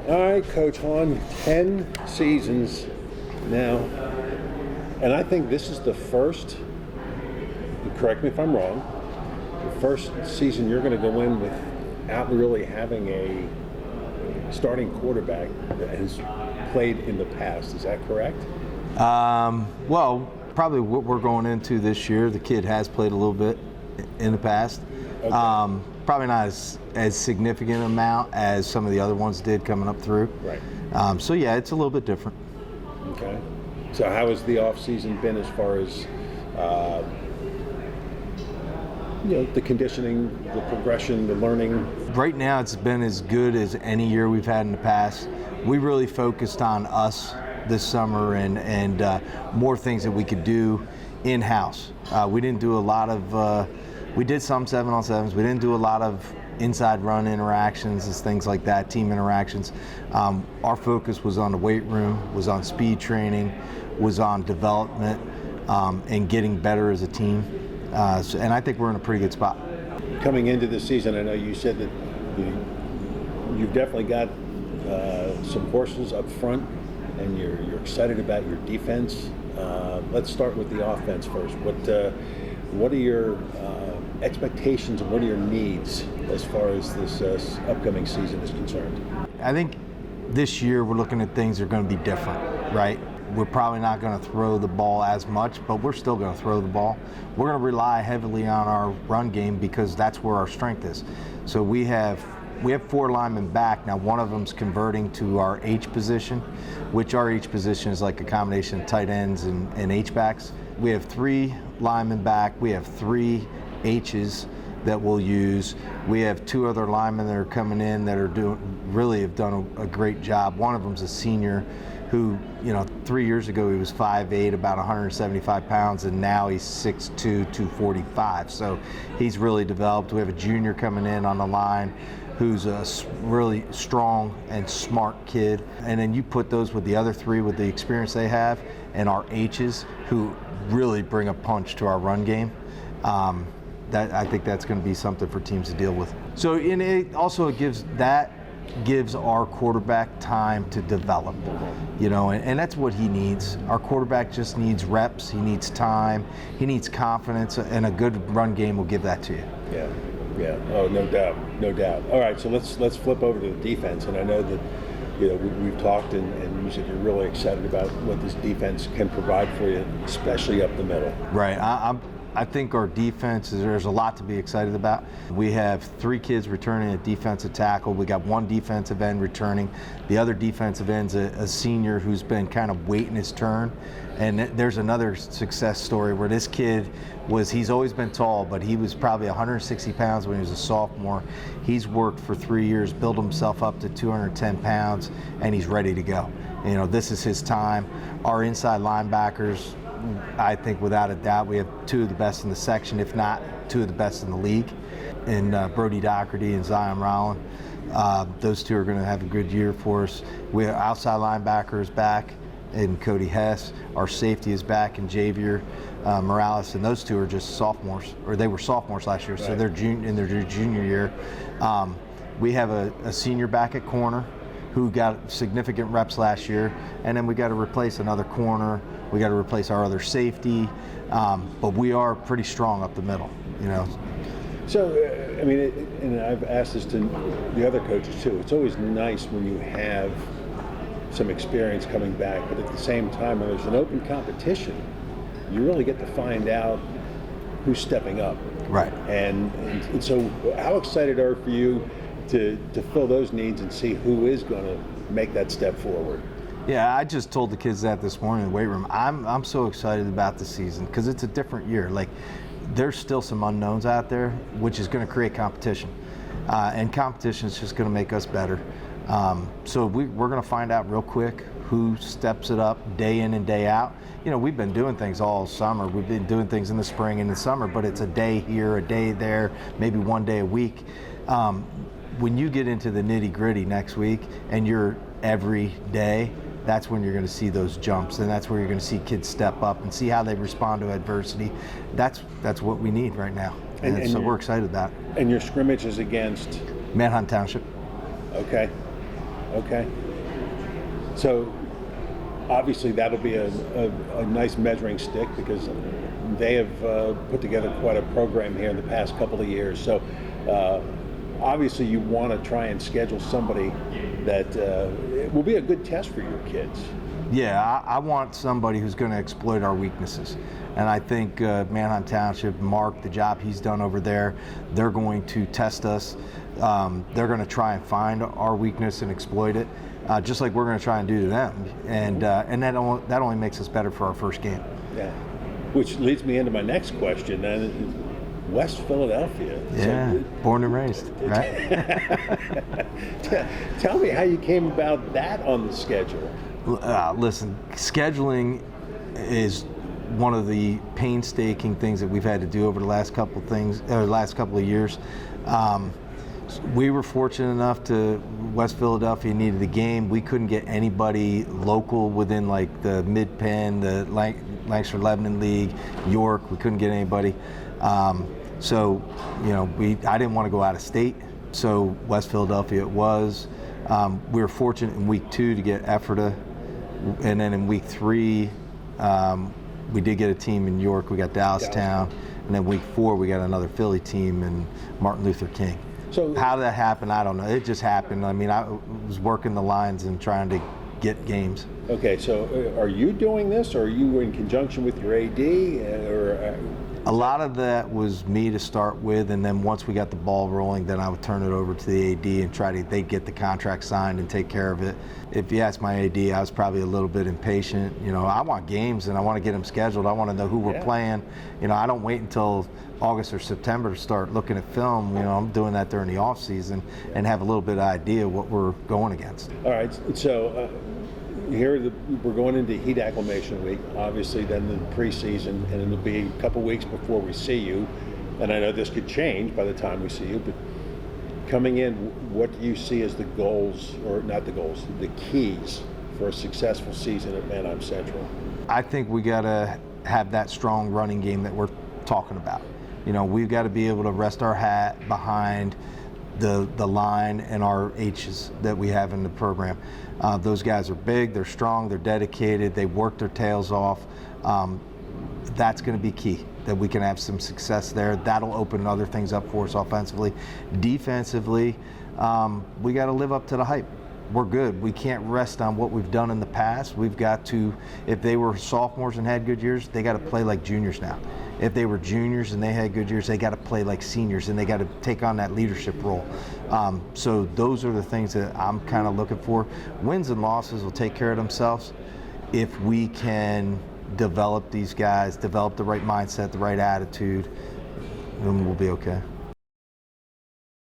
All right, Coach Hahn, 10 seasons now, and I think this is the first, correct me if I'm wrong, the first season you're going to go in without really having a starting quarterback that has played in the past. Is that correct? Well, probably what we're going into this year, the kid has played a little bit in the past. Okay. Probably not as significant amount as some of the other ones did coming up through. Right. So yeah, it's a little bit different. Okay. So how has the off-season been as far as the conditioning, the progression, the learning? Right now it's been as good as any year we've had in the past. We really focused on us this summer and more things that we could do in-house. We didn't do a lot of, we did some 7-on-7s. We didn't do a lot of inside run interactions and things like that, team interactions. Our focus was on the weight room, was on speed training, was on development, and getting better as a team. And I think we're in a pretty good spot. Coming into the season, I know you said that you've definitely got some horses up front, and you're excited about your defense. Let's start with the offense first. What are your expectations and what are your needs as far as this upcoming season is concerned? I think this year we're looking at things that are going to be different, right? We're probably not going to throw the ball as much, but we're still going to throw the ball. We're going to rely heavily on our run game because that's where our strength is. So we have 4 linemen back. Now one of them's converting to our H position, which our H position is like a combination of tight ends and H-backs. We have 3 linemen back. We have 3 H's that we'll use. We have 2 other linemen that are coming in that are have done a great job. One of them's a senior who, 3 years ago he was 5'8", about 175 pounds, and now he's 6'2", 245. So he's really developed. We have a junior coming in on the line who's a really strong and smart kid. And then you put those with the other 3 with the experience they have, and our H's who really bring a punch to our run game. I think that's going to be something for teams to deal with. So it gives our quarterback time to develop, and that's what he needs. Our quarterback just needs reps, he needs time, he needs confidence, and a good run game will give that to you. Yeah. Oh, no doubt. All right, so let's flip over to the defense, and I know that we've talked, and you said you're really excited about what this defense can provide for you, especially up the middle. Right. I think our defense, there's a lot to be excited about. We have 3 kids returning at defensive tackle. We got 1 defensive end returning. The other defensive end's a senior who's been kind of waiting his turn. And there's another success story where this kid he's always been tall, but he was probably 160 pounds when he was a sophomore. He's worked for 3 years, built himself up to 210 pounds, and he's ready to go. This is his time. Our inside linebackers, I think without a doubt, we have 2 of the best in the section, if not 2 of the best in the league, and Brody Doherty and Zion Rowland. Those 2 are going to have a good year for us. We have outside linebackers back in Cody Hess. Our safety is back in Javier Morales, and those 2 are just sophomores, or they were sophomores last year, right. So they're in their junior year. We have a senior back at corner who got significant reps last year, and then we got to replace another corner. We got to replace our other safety, but we are pretty strong up the middle, So, and I've asked this to the other coaches too. It's always nice when you have some experience coming back, but at the same time, when there's an open competition, you really get to find out who's stepping up. Right. And so, how excited are for you to fill those needs and see who is going to make that step forward? Yeah, I just told the kids that this morning in the weight room. I'm so excited about the season because it's a different year. Like, there's still some unknowns out there, which is going to create competition, and competition is just going to make us better. So we're going to find out real quick who steps it up day in and day out. We've been doing things all summer. We've been doing things in the spring and the summer, but it's a day here, a day there, maybe 1 day a week. When you get into the nitty-gritty next week and you're every day, that's when you're going to see those jumps, and that's where you're going to see kids step up and see how they respond to adversity. That's what we need right now, and so we're excited about it. And your scrimmage is against? Manheim Township. Okay. Okay. So obviously that'll be a nice measuring stick because they have put together quite a program here in the past couple of years. So obviously you want to try and schedule somebody that will be a good test for your kids. Yeah, I want somebody who's going to exploit our weaknesses. And I think Manheim Township, Mark, the job he's done over there, they're going to test us. They're going to try and find our weakness and exploit it, just like we're going to try and do to them. And that only makes us better for our first game. Yeah. Which leads me into my next question. West Philadelphia. Yeah, born and raised, right? Tell me how you came about that on the schedule. Listen, scheduling is one of the painstaking things that we've had to do over the last couple of years. We were fortunate enough to West Philadelphia needed a game. We couldn't get anybody local within like the Mid-Penn, the Lancaster Lebanon League, York. We couldn't get anybody. So, I didn't want to go out of state. So West Philadelphia it was. We were fortunate in week 2 to get Ephrata, and then in week 3 we did get a team in York. We got Dallastown, and then week 4 we got another Philly team in Martin Luther King. So how did that happen? I don't know. It just happened. I mean, I was working the lines and trying to get games. Okay, so are you doing this, or are you in conjunction with your AD, or? A lot of that was me to start with, and then once we got the ball rolling, then I would turn it over to the AD and they'd get the contract signed and take care of it. If you ask my AD, I was probably a little bit impatient. I want games and I want to get them scheduled. I want to know who we're playing. I don't wait until August or September to start looking at film. I'm doing that during the off season and have a little bit of idea what we're going against. All right, so here we're going into heat acclimation week, obviously then the preseason, and it'll be a couple weeks before we see you. And I know this could change by the time we see you, but coming in, what do you see as the goals, or not the goals, the keys for a successful season at Manheim Central? I think we got to have that strong running game that we're talking about. We've got to be able to rest our hat behind the line and our H's that we have in the program. Those guys are big, they're strong, they're dedicated, they work their tails off. That's going to be key, that we can have some success there. That'll open other things up for us offensively. Defensively, we got to live up to the hype. We're good. We can't rest on what we've done in the past. We've got to, if they were sophomores and had good years, they got to play like juniors now. If they were juniors and they had good years, they got to play like seniors, and they got to take on that leadership role. So those are the things that I'm kind of looking for. Wins and losses will take care of themselves if we can develop these guys, develop the right mindset, the right attitude, then we'll be okay.